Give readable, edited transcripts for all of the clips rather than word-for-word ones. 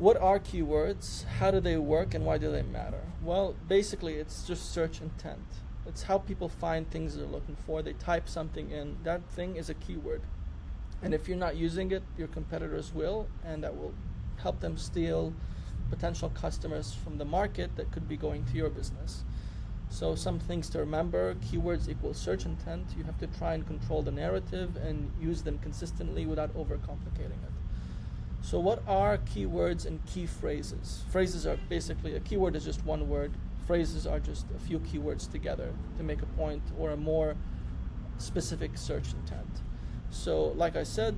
What are keywords? How do they work and why do they matter? Well, basically it's just search intent. It's how people find things they're looking for. They type something in. That thing is a keyword. And if you're not using it, your competitors will, and that will help them steal potential customers from the market that could be going to your business. So some things to remember: keywords equal search intent. You have to try and control the narrative and use them consistently without overcomplicating it. So what are keywords and key phrases? Phrases are basically, a keyword is just one word. Phrases are just a few keywords together to make a point or a more specific search intent. So like I said,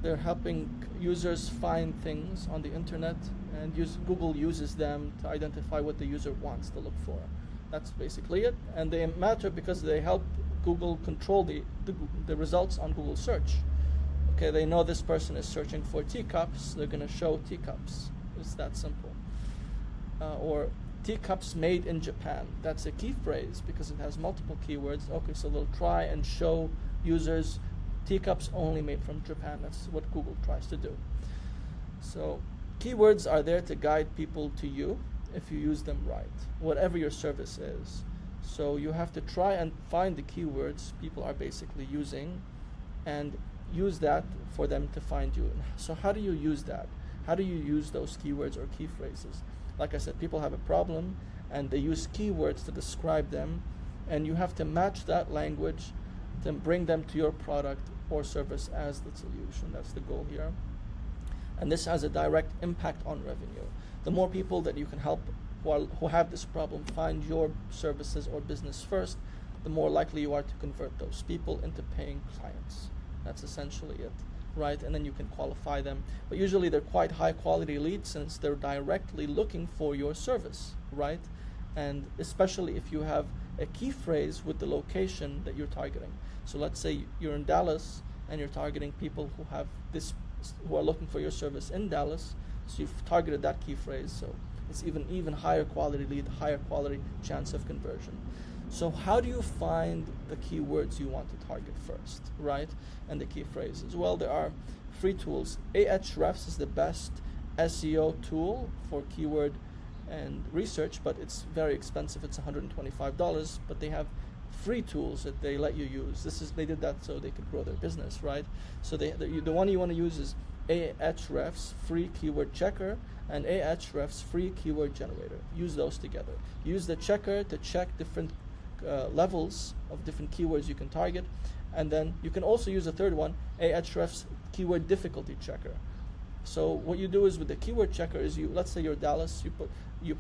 they're helping users find things on the internet, and Google uses them to identify what the user wants to look for. That's basically it. And they matter because they help Google control the results on Google search. Okay, they know this person is searching for teacups, they're going to show teacups. It's that simple. Or teacups made in Japan. That's a key phrase because it has multiple keywords. Okay, so they'll try and show users teacups only made from Japan. That's what Google tries to do. So keywords are there to guide people to you if you use them right, whatever your service is. So you have to try and find the keywords people are basically using and use that for them to find you. So how do you use that? How do you use those keywords or key phrases? Like I said, people have a problem and they use keywords to describe them, and you have to match that language to bring them to your product or service as the solution. That's the goal here. And this has a direct impact on revenue. The more people that you can help who have this problem find your services or business first, the more likely you are to convert those people into paying clients. That's essentially it, right? And then you can qualify them. But usually they're quite high quality leads since they're directly looking for your service, right? And especially if you have a key phrase with the location that you're targeting. So let's say you're in Dallas and you're targeting people who are looking for your service in Dallas. So you've targeted that key phrase. So it's even higher quality lead, higher quality chance of conversion. So how do you find the keywords you want to target first, right? And the key phrases? Well, there are free tools. Ahrefs is the best SEO tool for keyword and research, but it's very expensive. It's $125, but they have free tools that they let you use. They did that so they could grow their business, right? So the one you want to use is Ahrefs free keyword checker and Ahrefs free keyword generator. Use those together. Use the checker to check different levels of different keywords you can target, and then you can also use a third one, Ahrefs keyword difficulty checker. So what you do is with the keyword checker is let's say you're Dallas,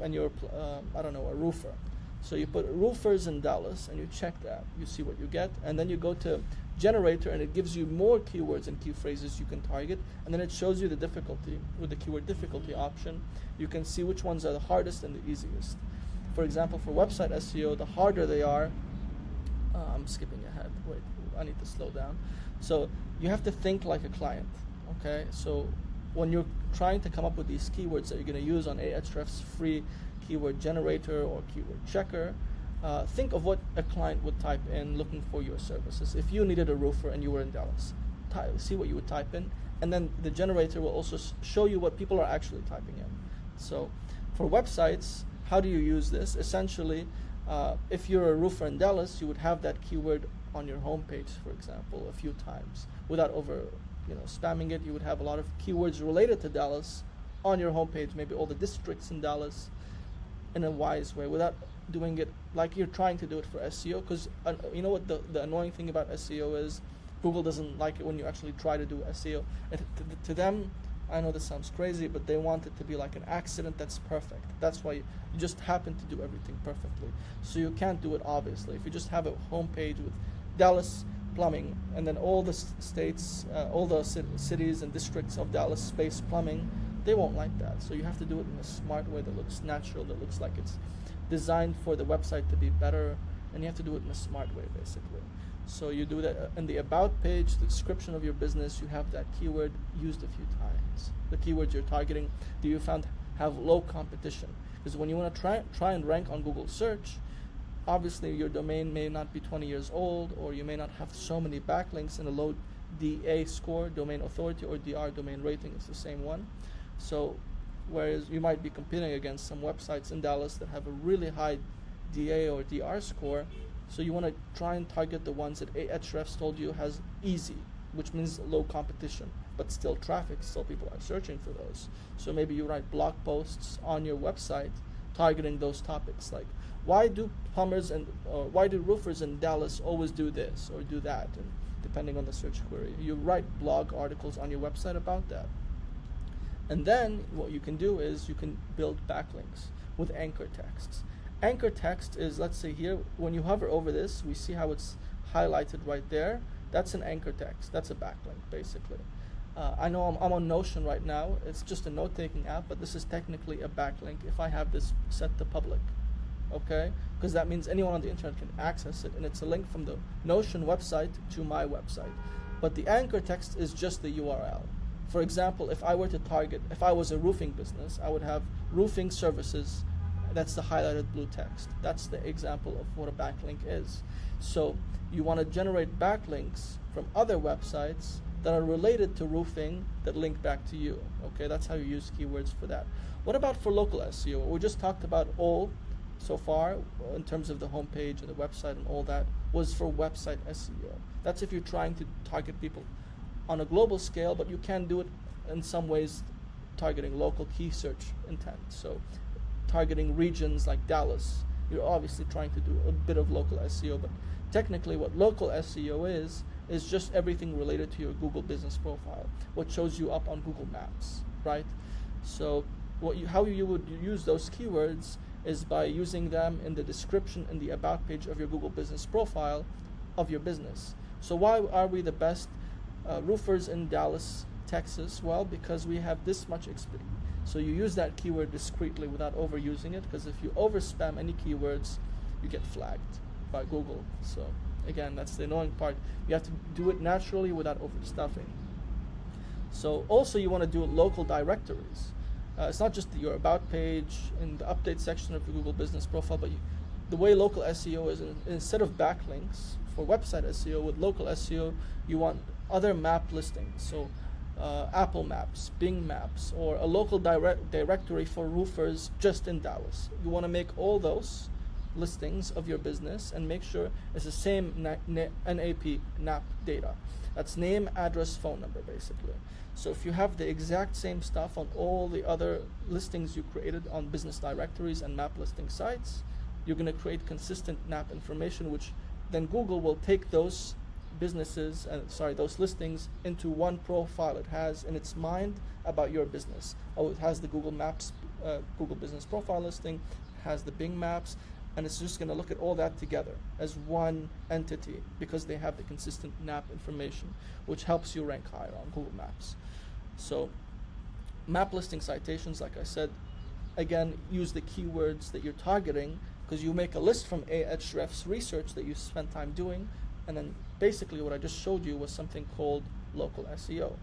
and you're a roofer. So you put roofers in Dallas and you check that, you see what you get, and then you go to generator and it gives you more keywords and key phrases you can target, and then it shows you the difficulty. With the keyword difficulty option, you can see which ones are the hardest and the easiest. For example, for website SEO, the harder they are, I'm skipping ahead, wait, I need to slow down. So you have to think like a client, okay? So when you're trying to come up with these keywords that you're going to use on Ahrefs free keyword generator or keyword checker, think of what a client would type in looking for your services. If you needed a roofer and you were in Dallas, see what you would type in, and then the generator will also show you what people are actually typing in. So for websites, how do you use this? Essentially, if you're a roofer in Dallas, you would have that keyword on your homepage, for example, a few times without spamming it. You would have a lot of keywords related to Dallas on your homepage, maybe all the districts in Dallas, in a wise way, without doing it like you're trying to do it for SEO. Because you know what the annoying thing about SEO is? Google doesn't like it when you actually try to do SEO. To them, I know this sounds crazy, but they want it to be like an accident that's perfect. That's why you just happen to do everything perfectly. So you can't do it, obviously. If you just have a homepage with Dallas plumbing and then all the states, all the cities and districts of Dallas space plumbing, they won't like that. So you have to do it in a smart way that looks natural, that looks like it's designed for the website to be better, and you have to do it in a smart way, basically. So you do that in the about page, the description of your business, you have that keyword used a few times. The keywords you're targeting, do you found have low competition? Because when you want to try and rank on Google search, obviously your domain may not be 20 years old, or you may not have so many backlinks in a low DA score, domain authority, or DR, domain rating, it's the same one. So whereas you might be competing against some websites in Dallas that have a really high DA or DR score. So you want to try and target the ones that Ahrefs told you has easy, which means low competition, but still traffic, still people are searching for those. So maybe you write blog posts on your website targeting those topics, like why do plumbers and or why do roofers in Dallas always do this or do that, and depending on the search query, you write blog articles on your website about that. And then what you can do is you can build backlinks with anchor texts. Anchor text is, let's say here, when you hover over this, we see how it's highlighted right there. That's an anchor text. That's a backlink, basically. I know I'm on Notion right now. It's just a note-taking app, but this is technically a backlink if I have this set to public, okay? Because that means anyone on the internet can access it, and it's a link from the Notion website to my website. But the anchor text is just the URL. For example, if I were to target, if I was a roofing business, I would have roofing services. That's the highlighted blue text. That's the example of what a backlink is. So you want to generate backlinks from other websites that are related to roofing that link back to you. Okay, that's how you use keywords for that. What about for local SEO? We just talked about all so far in terms of the homepage and the website and all that was for website SEO. That's if you're trying to target people on a global scale, but you can do it in some ways targeting local key search intent. So targeting regions like Dallas, you're obviously trying to do a bit of local SEO, but technically what local SEO is just everything related to your Google business profile, what shows you up on Google Maps, right? So how you would use those keywords is by using them in the description in the about page of your Google business profile of your business. So why are we the best roofers in Dallas, Texas? Well, because we have this much experience. So you use that keyword discreetly without overusing it, because if you overspam any keywords, you get flagged by Google. So again, that's the annoying part. You have to do it naturally without overstuffing. So also you want to do local directories. It's not just your about page in the update section of your Google business profile, but the way local SEO is, instead of backlinks for website SEO, with local SEO, you want other map listings. So Apple Maps, Bing Maps, or a local directory for roofers just in Dallas. You want to make all those listings of your business and make sure it's the same NAP data. That's name, address, phone number, basically. So if you have the exact same stuff on all the other listings you created on business directories and map listing sites, you're going to create consistent NAP information, which then Google will take those those listings into one profile it has in its mind about your business. Oh, it has the Google Maps, Google Business Profile listing, has the Bing Maps, and it's just going to look at all that together as one entity because they have the consistent NAP information, which helps you rank higher on Google Maps. So map listing citations, like I said, again, use the keywords that you're targeting, because you make a list from Ahrefs research that you spent time doing, and then basically what I just showed you was something called local SEO.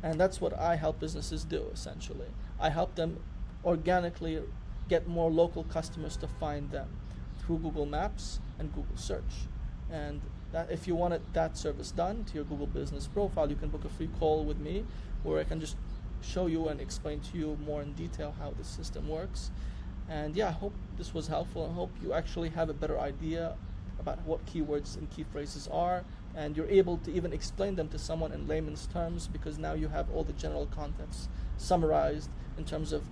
And that's what I help businesses do, essentially. I help them organically get more local customers to find them through Google Maps and Google Search. And that, if you wanted that service done to your Google business profile, you can book a free call with me where I can just show you and explain to you more in detail how the system works. And yeah, I hope this was helpful. I hope you actually have a better idea about what keywords and key phrases are, and you're able to even explain them to someone in layman's terms, because now you have all the general contents summarized in terms of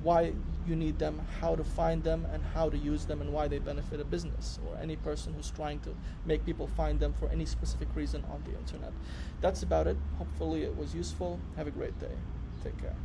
why you need them, how to find them, and how to use them, and why they benefit a business or any person who's trying to make people find them for any specific reason on the internet. That's about it. Hopefully it was useful. Have a great day. Take care.